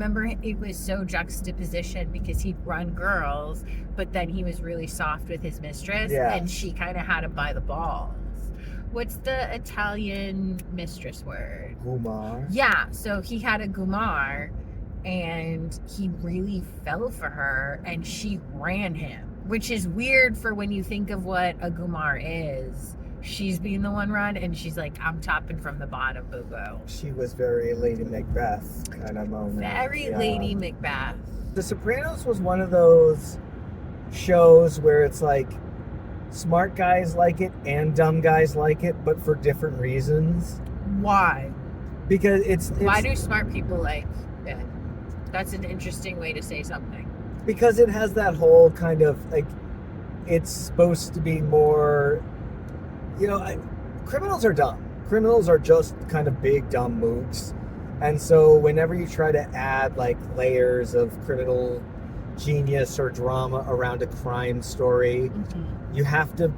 Remember, it was so juxtaposition because he'd run girls, but then he was really soft with his mistress, and she kind of had him by the balls. What's the Italian mistress word? Gumar. Yeah, so he had a gumar, and he really fell for her, and she ran him, which is weird for when you think of what a gumar is. She's being the one run, and she's like, I'm topping from the bottom, boo-boo. She was very Lady Macbeth kind of moment. Very Lady Macbeth. The Sopranos was one of those shows where it's like smart guys like it and dumb guys like it, but for different reasons. Why? Because it's why do smart people like it? That's an interesting way to say something. Because it has that whole kind of like, it's supposed to be more, criminals are dumb. Criminals are just kind of big dumb mooks. And so whenever you try to add like layers of criminal genius or drama around a crime story, you have to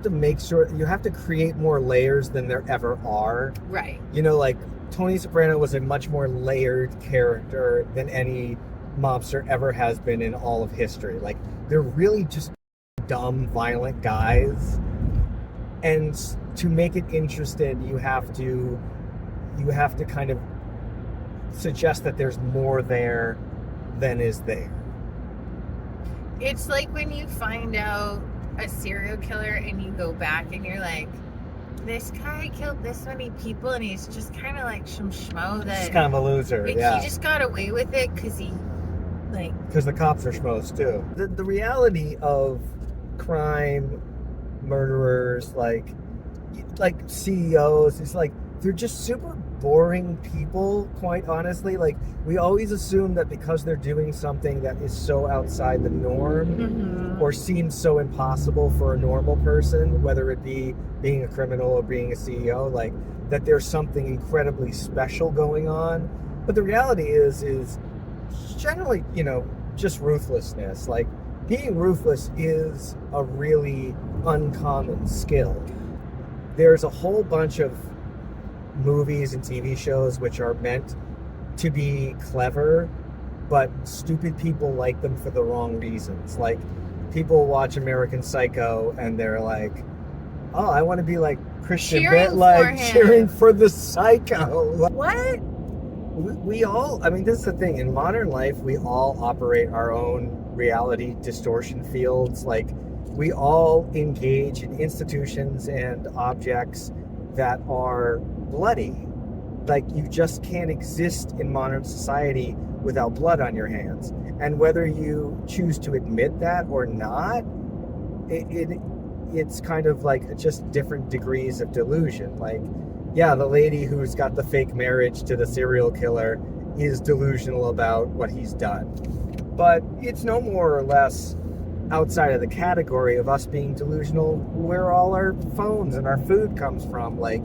make sure, you have to create more layers than there ever are. Right. Like Tony Soprano was a much more layered character than any mobster ever has been in all of history. Like, they're really just dumb, violent guys. And to make it interesting, you have to kind of suggest that there's more there than is there. It's like when you find out a serial killer and you go back and you're like, this guy killed this many people and he's just kind of like some schmo that... He's kind of a loser, like, yeah. He just got away with it because the cops are schmoes, too. The reality of crime, murderers, like CEOs, is like, they're just super boring people, quite honestly. Like, we always assume that because they're doing something that is so outside the norm or seems so impossible for a normal person, whether it be being a criminal or being a CEO, like, that there's something incredibly special going on. But the reality is generally, just ruthlessness. Like, being ruthless is a really uncommon skill. There's a whole bunch of movies and TV shows which are meant to be clever, but stupid people like them for the wrong reasons. Like, people watch American Psycho and they're like, oh, I want to be like Christian Bale, like cheering for the psycho. What? We all, this is the thing, in modern life, we all operate our own reality distortion fields. Like, we all engage in institutions and objects that are bloody. Like, you just can't exist in modern society without blood on your hands. And whether you choose to admit that or not, it's kind of like just different degrees of delusion. Like, yeah, the lady who's got the fake marriage to the serial killer is delusional about what he's done. But it's no more or less outside of the category of us being delusional where all our phones and our food comes from. Like,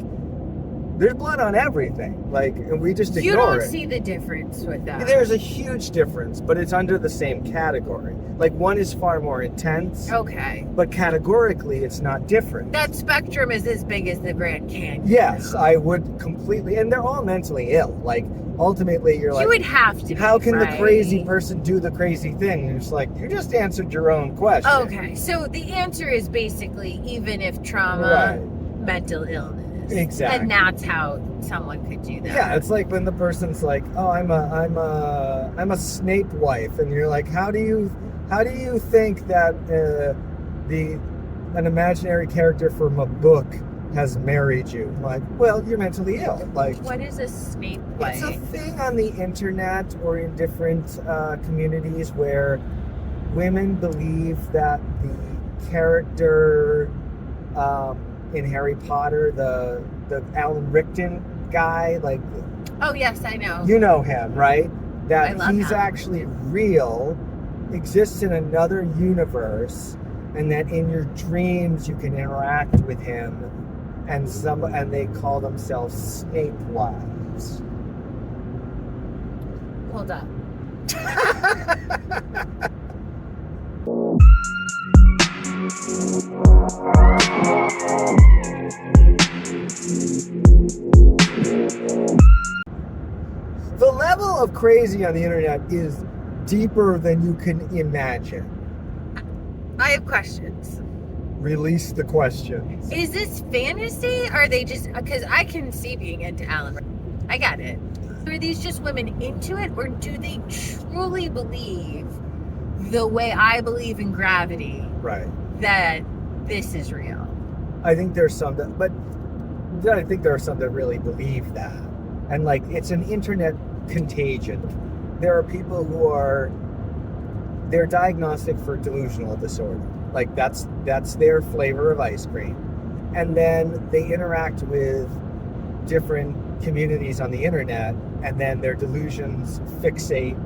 there's blood on everything. Like, and we just ignore it. You don't see the difference with that. There's a huge difference, but it's under the same category. Like, one is far more intense. Okay. But categorically, it's not different. That spectrum is as big as the Grand Canyon. Yes, I would completely. And they're all mentally ill. Like, ultimately, you're like, you would have to. How can the crazy person do the crazy thing? And it's like, you just answered your own question. Okay, so the answer is basically, even if trauma, mental illness. Exactly. And that's how someone could do that. Yeah, it's like when the person's like, "Oh, I'm a Snape wife," and you're like, "How do you think that an imaginary character from a book has married you?" I'm like, well, you're mentally ill. Like, what is a Snape wife? It's a thing on the internet or in different communities where women believe that the character in Harry Potter, the Alan Rickman guy, like... Oh, yes, I know. You know him, right? That he's him. Actually real, exists in another universe, and that in your dreams you can interact with him, and they call themselves Snape wives. Hold up. The level of crazy on the internet is deeper than you can imagine. I have questions. Release the questions. Is this fantasy? Or are they just, because I can see being into Alan. I got it. Are these just women into it, or do they truly believe the way I believe in gravity? Right. That this is real. I think there's some that, but I think there are some that really believe that. And like, it's an internet contagion. There are people who they're diagnostic for delusional disorder. Like that's their flavor of ice cream. And then they interact with different communities on the internet, and then their delusions fixate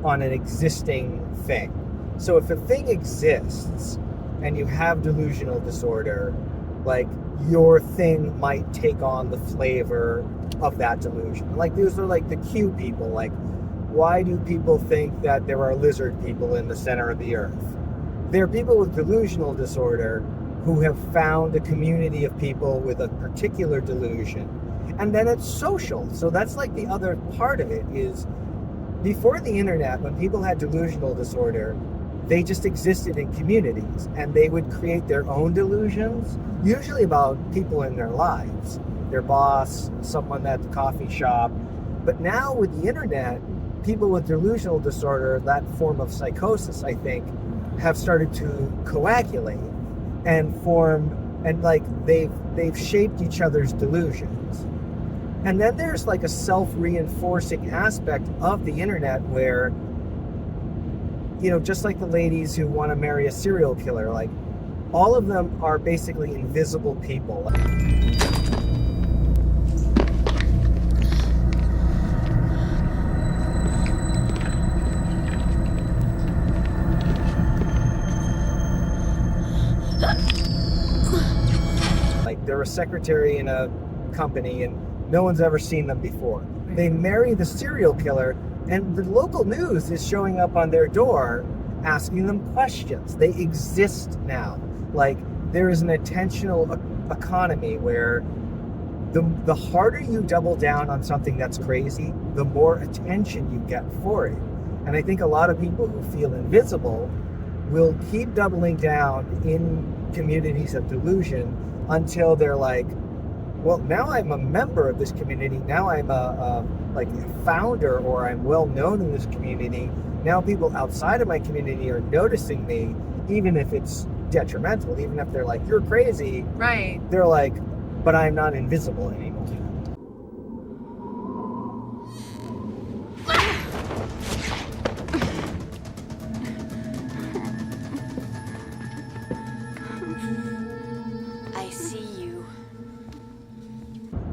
on an existing thing. So if a thing exists and you have delusional disorder, like your thing might take on the flavor of that delusion. Like these are like the Q people. Like, why do people think that there are lizard people in the center of the earth? There are people with delusional disorder who have found a community of people with a particular delusion. And then it's social. So that's like the other part of it is, before the internet, when people had delusional disorder, they just existed in communities, and they would create their own delusions, usually about people in their lives, their boss, someone at the coffee shop. But now with the internet, people with delusional disorder, that form of psychosis, I think, have started to coagulate and form, and like they've shaped each other's delusions. And then there's like a self-reinforcing aspect of the internet where, just like the ladies who want to marry a serial killer, like all of them are basically invisible people. Like they're a secretary in a company and no one's ever seen them before. They marry the serial killer, and the local news is showing up on their door asking them questions. They exist now. Like there is an attentional economy where the harder you double down on something that's crazy, the more attention you get for it. And I think a lot of people who feel invisible will keep doubling down in communities of delusion until they're like, well, now I'm a member of this community. Now I'm a founder, or I'm well known in this community. Now people outside of my community are noticing me, even if it's detrimental, even if they're like, you're crazy. Right. They're like, but I'm not invisible anymore.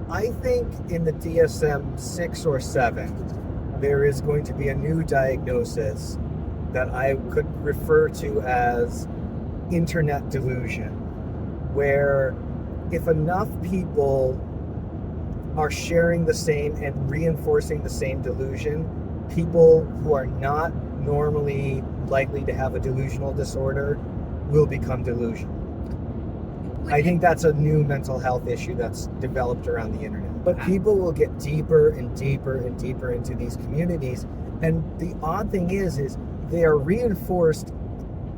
I think in the DSM 6 or 7, there is going to be a new diagnosis that I could refer to as internet delusion, where if enough people are sharing the same and reinforcing the same delusion, people who are not normally likely to have a delusional disorder will become delusional. I think that's a new mental health issue that's developed around the internet. But people will get deeper and deeper and deeper into these communities. And the odd thing is they are reinforced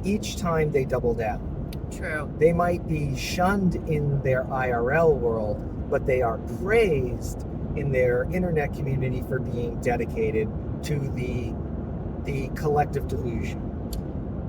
each time they double down. True. They might be shunned in their IRL world, but they are praised in their internet community for being dedicated to the collective delusion.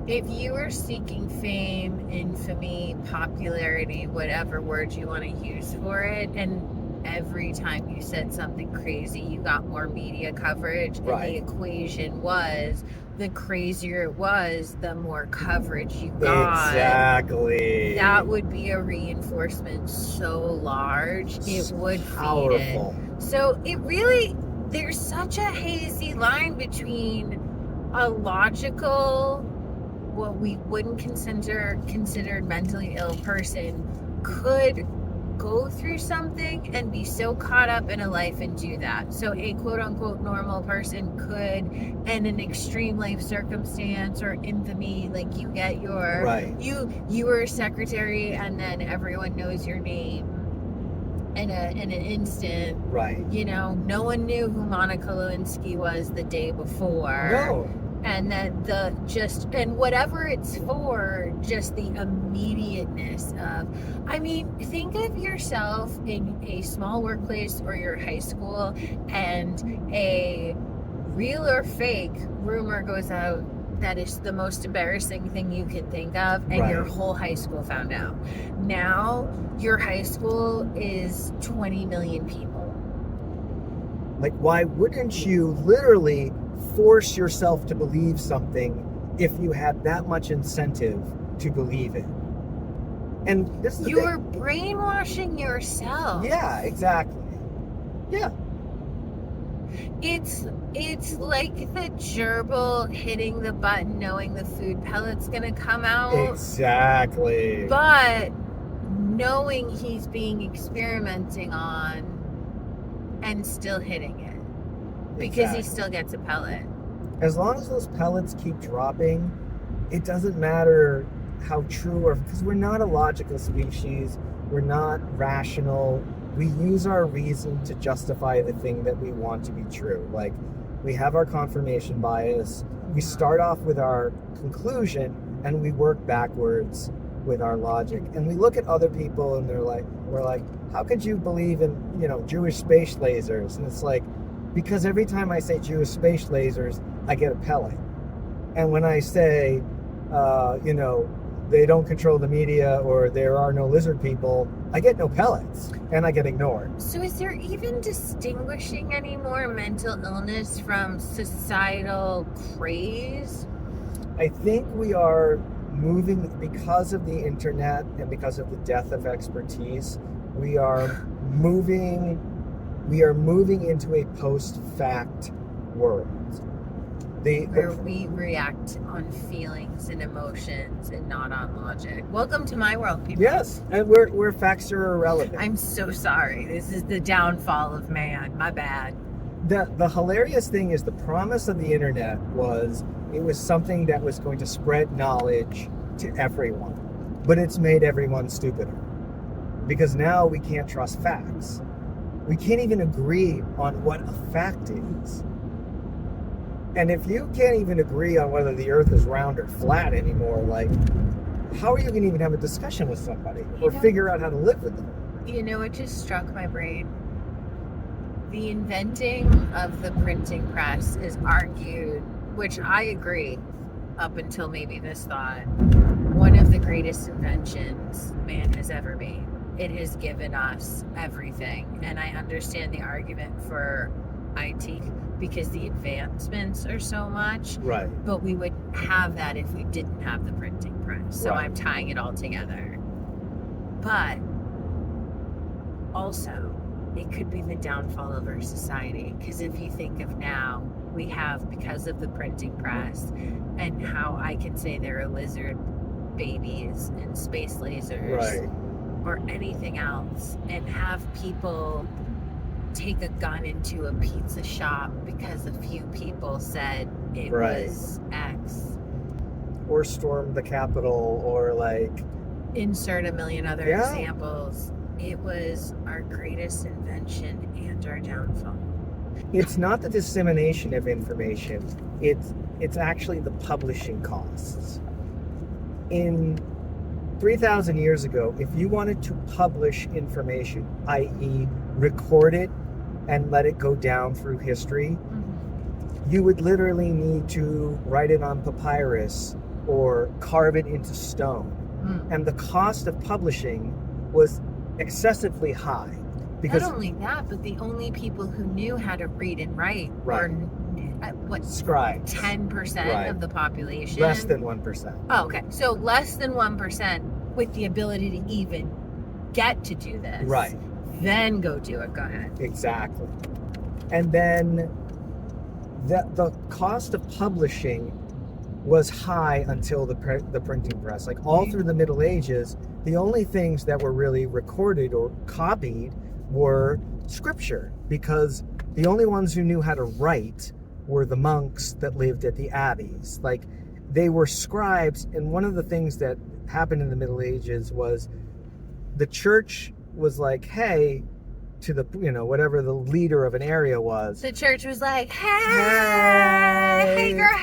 If you were seeking fame, infamy, popularity, whatever word you want to use for it, and every time you said something crazy, you got more media coverage, and the equation was, the crazier it was, the more coverage you got. Exactly. That would be a reinforcement so large, it would feed it. So it really, there's such a hazy line between a logical, what we wouldn't consider mentally ill person could go through something and be so caught up in a life and do that. So a quote unquote normal person could, in an extreme life circumstance or infamy, like you get your, you were a secretary and then everyone knows your name. in an instant. Right. You know, no one knew who Monica Lewinsky was the day before. No. And that and whatever it's for, just the immediateness of, I mean, think of yourself in a small workplace or your high school, and a real or fake rumor goes out that is the most embarrassing thing you can think of, and Right. your whole high school found out. Now your high school is 20 million people. Like, why wouldn't you literally force yourself to believe something if you had that much incentive to believe it? And this is the You're brainwashing yourself. Yeah, exactly. Yeah. It's like the gerbil hitting the button knowing the food pellet's gonna come out. Exactly. But knowing he's being experimenting on and still hitting it. Because he still gets a pellet. As long as those pellets keep dropping, it doesn't matter how true or, because we're not a logical species, we're not rational. We use our reason to justify the thing that we want to be true. Like, we have our confirmation bias. We start off with our conclusion and we work backwards with our logic. And we look at other people and we're like, how could you believe in, Jewish space lasers? And it's like, because every time I say Jewish space lasers, I get a pellet. And when I say, they don't control the media or there are no lizard people, I get no pellets and I get ignored. So is there even distinguishing anymore mental illness from societal craze? I think we are moving, because of the internet and because of the death of expertise, we are moving into a post-fact world. Where we react on feelings and emotions and not on logic. Welcome to my world, people. Yes, and where facts are irrelevant. I'm so sorry. This is the downfall of man. My bad. The hilarious thing is the promise of the internet was it was something that was going to spread knowledge to everyone. But it's made everyone stupider. Because now we can't trust facts. We can't even agree on what a fact is. And if you can't even agree on whether the earth is round or flat anymore, like, how are you going to even have a discussion with somebody or figure out how to live with them? You know, it just struck my brain. The inventing of the printing press is argued, which I agree, up until maybe this thought, one of the greatest inventions man has ever made. It has given us everything. And I understand the argument for IT because the advancements are so much. Right. But we would have that if we didn't have the printing press. So Right. I'm tying it all together. But also, it could be the downfall of our society. Because if you think of now, we have, because of the printing press, and how I can say there are lizard babies and space lasers. Right. Or anything else, and have people take a gun into a pizza shop because a few people said it was X. Or storm the Capitol, or like... Insert a million other examples. It was our greatest invention and our downfall. It's not the dissemination of information. It's actually the publishing costs. In 3,000 years ago, if you wanted to publish information, i.e. record it and let it go down through history, you would literally need to write it on papyrus or carve it into stone. And the cost of publishing was excessively high. Because not only that, but the only people who knew how to read and write were scribes. 10% of the population. Less than 1%. Oh, okay. So less than 1% with the ability to even get to do this. Right. Then go do it. Go ahead. Exactly. And then the cost of publishing was high until the printing press. Like all through the Middle Ages, the only things that were really recorded or copied were scripture, because the only ones who knew how to write were the monks that lived at the abbeys. Like, they were scribes, and one of the things that happened in the Middle Ages was the church was like, hey, to the, whatever the leader of an area was. The church was like, hey girl,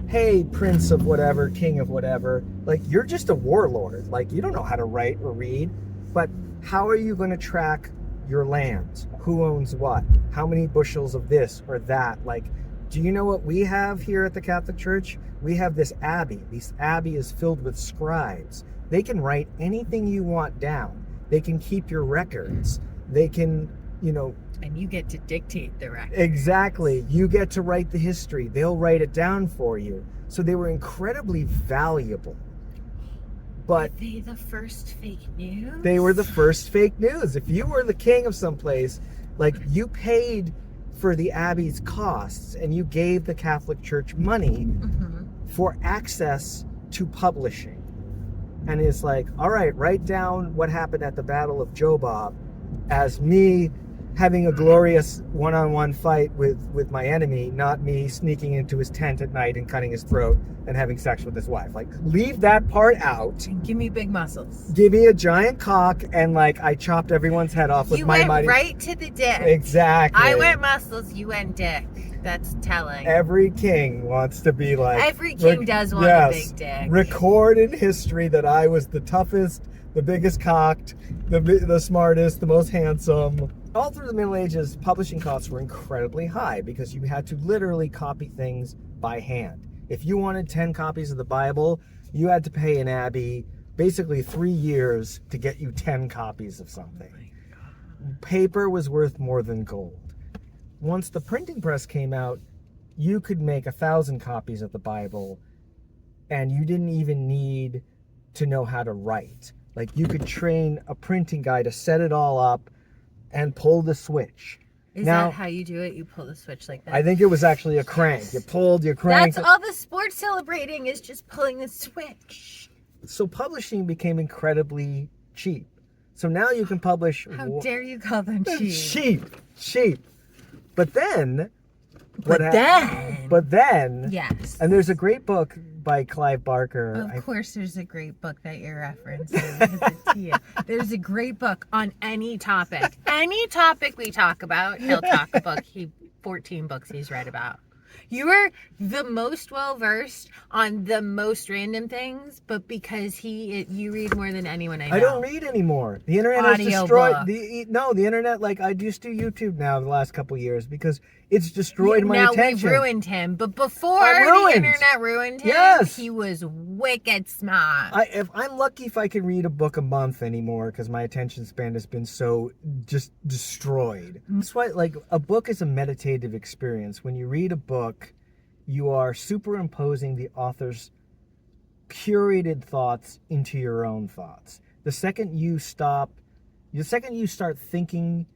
hey, prince of whatever, king of whatever, like, you're just a warlord. Like, you don't know how to write or read, but how are you going to track your lands? Who owns what? How many bushels of this or that? Like, do you know what we have here at the Catholic Church? We have this abbey. This abbey is filled with scribes. They can write anything you want down. They can keep your records. They can, and you get to dictate the record. Exactly. You get to write the history. They'll write it down for you. So they were incredibly valuable. But were they the first fake news? They were the first fake news. If you were the king of someplace, like, you paid for the abbey's costs and you gave the Catholic Church money for access to publishing. And it's like, all right, write down what happened at the Battle of Jobob as me having a glorious one-on-one fight with my enemy, not me sneaking into his tent at night and cutting his throat and having sex with his wife. Like, leave that part out. And give me big muscles. Give me a giant cock, and, like, I chopped everyone's head off with my mighty... You went right to the dick. Exactly. I went muscles, you went dick. That's telling. Every king wants to be like... Every king does want a big dick. Record in history that I was the toughest, the biggest cocked, the smartest, the most handsome. All through the Middle Ages, publishing costs were incredibly high because you had to literally copy things by hand. If you wanted 10 copies of the Bible, you had to pay an abbey basically 3 years to get you 10 copies of something. Paper was worth more than gold. Once the printing press came out, you could make 1,000 copies of the Bible, and you didn't even need to know how to write. Like, you could train a printing guy to set it all up and pull the switch. Is that how you do it? You pull the switch like that? I think it was actually a crank. You pulled, you cranked. That's all the sports celebrating is just pulling the switch. So publishing became incredibly cheap. So now you can publish... How dare you call them cheap? Cheap. But then... But then... Yes. And there's a great book by Clive Barker. Of course there's a great book that you're referencing. There's a great book on any topic. Any topic we talk about, he'll talk a book. 14 books he's read about. You are the most well-versed on the most random things, but because you read more than anyone I know. I don't read anymore. The internet has destroyed... The internet, like, I just do YouTube now the last couple years because it's destroyed my attention. Now we've ruined him, but before the internet ruined him, he was wicked smart. I'm lucky if I can read a book a month anymore because my attention span has been so just destroyed. That's why, like, a book is a meditative experience. When you read a book, you are superimposing the author's curated thoughts into your own thoughts. The second you start thinking,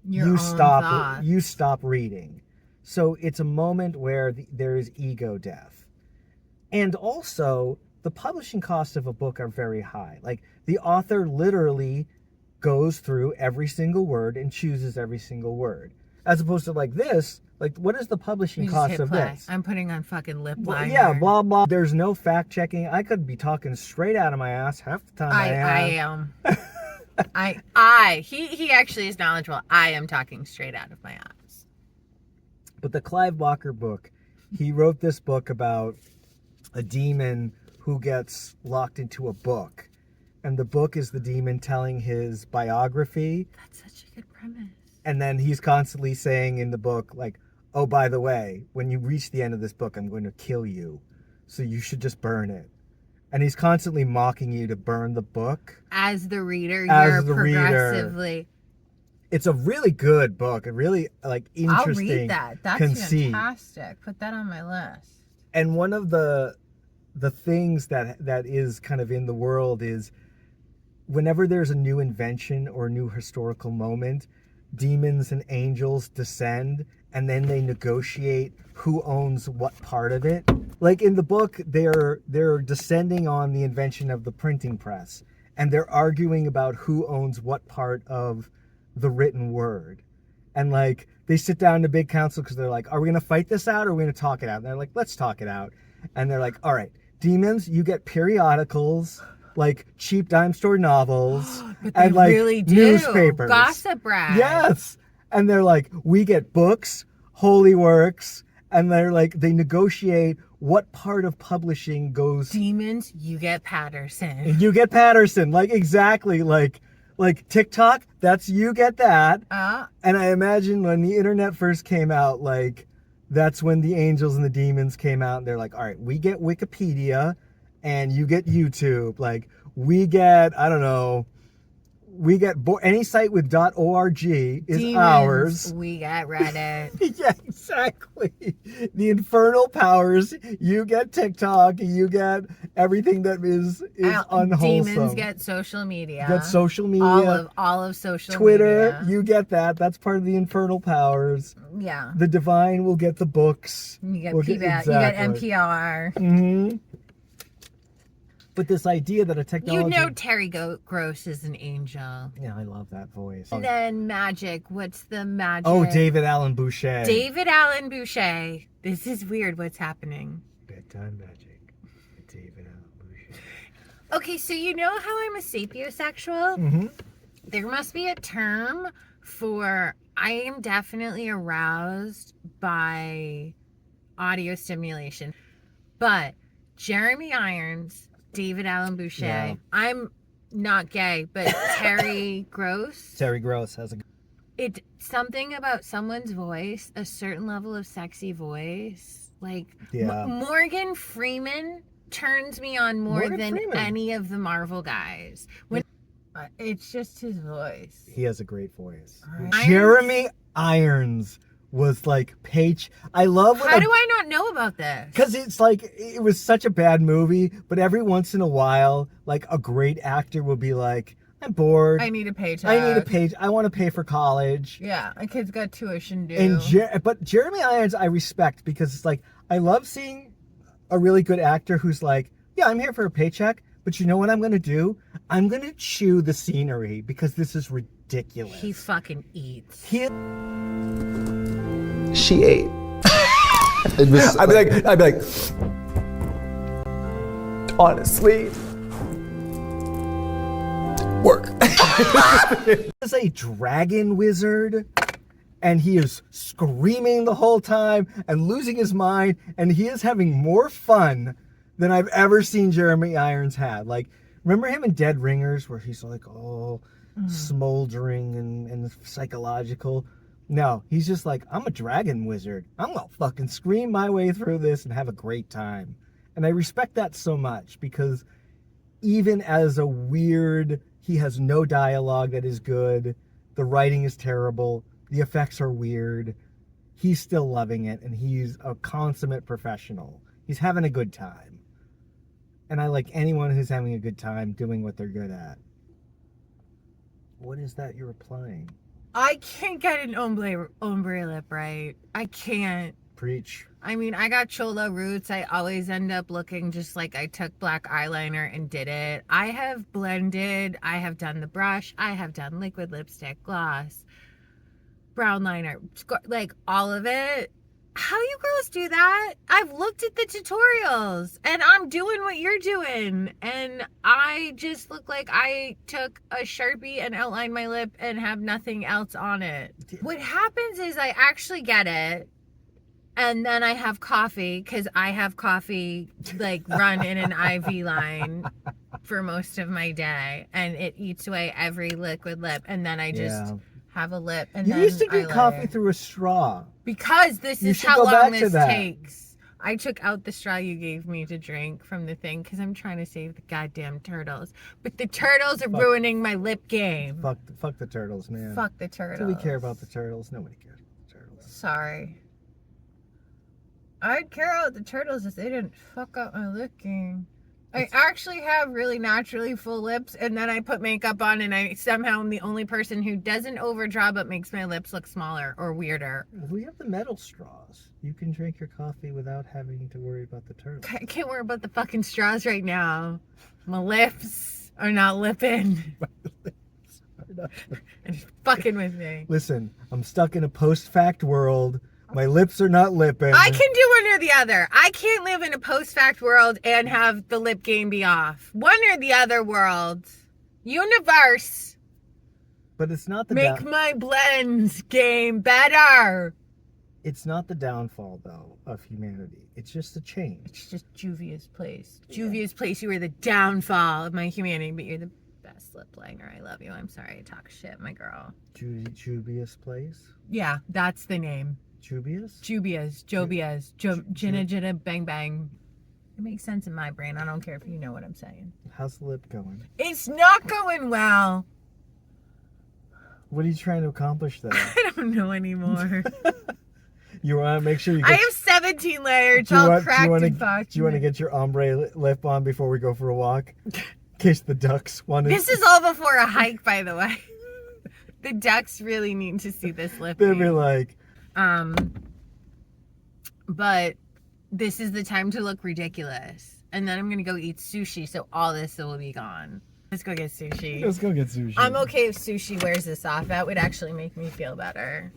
you stop reading. So it's a moment where there is ego death. And also, the publishing costs of a book are very high. Like, the author literally goes through every single word and chooses every single word. As opposed to, like, this, like, what is the publishing cost of this? I'm putting on fucking lip liner. Yeah, blah, blah. There's no fact checking. I could be talking straight out of my ass half the time I am. He actually is knowledgeable. I am talking straight out of my ass. But the Clive Barker book, he wrote this book about a demon who gets locked into a book. And the book is the demon telling his biography. That's such a good premise. And then he's constantly saying in the book, like, oh, by the way, when you reach the end of this book, I'm going to kill you. So you should just burn it. And he's constantly mocking you to burn the book. As the reader, you're progressively... It's a really good book. A really, like, interesting I'll read that. That's conceit. Fantastic. Put that on my list. And one of the things that is kind of in the world is whenever there's a new invention or a new historical moment, demons and angels descend and then they negotiate who owns what part of it. Like in the book, they're descending on the invention of the printing press and they're arguing about who owns what part of the written word. And like they sit down in a big council because they're like, are we going to fight this out or are we going to talk it out? And they're like, let's talk it out. And they're like, all right, demons, you get periodicals like cheap dime store novels But and they like really do. newspapers. Gossip rag. Yes. And they're like, we get books, holy works, and they're like, they negotiate what part of publishing goes. Demons, you get Patterson. You get Patterson. Like, exactly. Like TikTok, that's you get that. And I imagine when the internet first came out, like, that's when the angels and the demons came out, and they're like, all right, we get Wikipedia and you get YouTube. Like, we get, I don't know, we get any site with .org is Demons, ours. We get Reddit. Yeah, exactly. The infernal powers, you get TikTok, you get everything that is unwholesome. Demons get social media. Get social media. All of social Twitter, media. you get that. That's part of the infernal powers. Yeah. The divine will get the books. You get we'll PBS, exactly. you get NPR. Mm-hmm. But this idea that a technology... You know Terry Gross is an angel. Yeah, I love that voice. And then magic. What's the magic? Oh, David Allen Boucher. David Allen Boucher. This is weird what's happening. Bedtime magic. David Allen Boucher. Okay, so you know how I'm a sapiosexual? Mm-hmm. There must be a term for I am definitely aroused by audio stimulation. But Jeremy Irons... David Allen Boucher. Yeah. I'm not gay, but Terry Gross. Terry Gross has a... It's something about someone's voice, a certain level of sexy voice. Like, yeah. Morgan Freeman turns me on more than any of the Marvel guys. It's just his voice. He has a great voice. Irons? Jeremy Irons was like I love how do I not know about this? Because it's like it was such a bad movie, but every once in a while, like a great actor will be like, I'm bored. I need a paycheck. I want to pay for college. Yeah, my kid's got tuition due. But Jeremy Irons I respect because it's like I love seeing a really good actor who's like, yeah, I'm here for a paycheck, but you know what I'm gonna do? I'm gonna chew the scenery because this is ridiculous. He fucking eats. She ate. I'd be like, honestly, work. He's a dragon wizard, and he is screaming the whole time and losing his mind, and he is having more fun than I've ever seen Jeremy Irons have. Like, remember him in Dead Ringers, where he's like all smoldering and psychological? No, he's just like, I'm a dragon wizard. I'm gonna fucking scream my way through this and have a great time. And I respect that so much because even as a weird, he has no dialogue that is good, the writing is terrible, the effects are weird, he's still loving it, and he's a consummate professional. He's having a good time. And I like anyone who's having a good time doing what they're good at. What is that you're applying? I can't get an ombre lip right. I can't. Preach. I mean, I got cholo roots. I always end up looking just like I took black eyeliner and did it. I have blended. I have done the brush. I have done liquid lipstick, gloss, brown liner, like all of it. How you girls do that? I've looked at the tutorials and I'm doing what you're doing. And I just look like I took a Sharpie and outlined my lip and have nothing else on it. What happens is I actually get it. And then I have coffee because I have coffee like run in an IV line for most of my day. And it eats away every liquid lip. And then I just have a lip. And you then used to drink coffee through a straw. Because this is how long this takes. I took out the straw you gave me to drink from the thing because I'm trying to save the goddamn turtles. But the turtles are ruining my lip game. Fuck the turtles, man. Fuck the turtles. Do we care about the turtles? Nobody cares about the turtles. Sorry. I'd care about the turtles if they didn't fuck up my lip game. I actually have really naturally full lips, and then I put makeup on, and I somehow am the only person who doesn't overdraw but makes my lips look smaller or weirder. We have the metal straws. You can drink your coffee without having to worry about the turtles. I can't worry about the fucking straws right now. My lips are not lipping. And fucking with me. Listen, I'm stuck in a post-fact world My lips are not lipping. I can do one or the other. I can't live in a post-fact world and have the lip game be off. One or the other world. Universe. But it's not the Make my blends game better. It's not the downfall, though, of humanity. It's just a change. It's just Juvia's place. Juvia's place, you are the downfall of my humanity, but you're the best lip langer. I love you. I'm sorry I talk shit, my girl. Juvia's place? Yeah, that's the name. Juvia's? Jobia's, Jinna, Bang Bang. It makes sense in my brain. I don't care if you know what I'm saying. How's the lip going? It's not going well. What are you trying to accomplish, though? I don't know anymore. You want to make sure you get... I have 17 layers, all cracked and fucked. Do you want to get your ombre lip on before we go for a walk? In case the ducks want to... This is all before a hike, by the way. The ducks really need to see this lip. They'll be like... But this is the time to look ridiculous. And then I'm going to go eat sushi, so all this will be gone. Let's go get sushi. Let's go get sushi. I'm okay if sushi wears this off. That would actually make me feel better.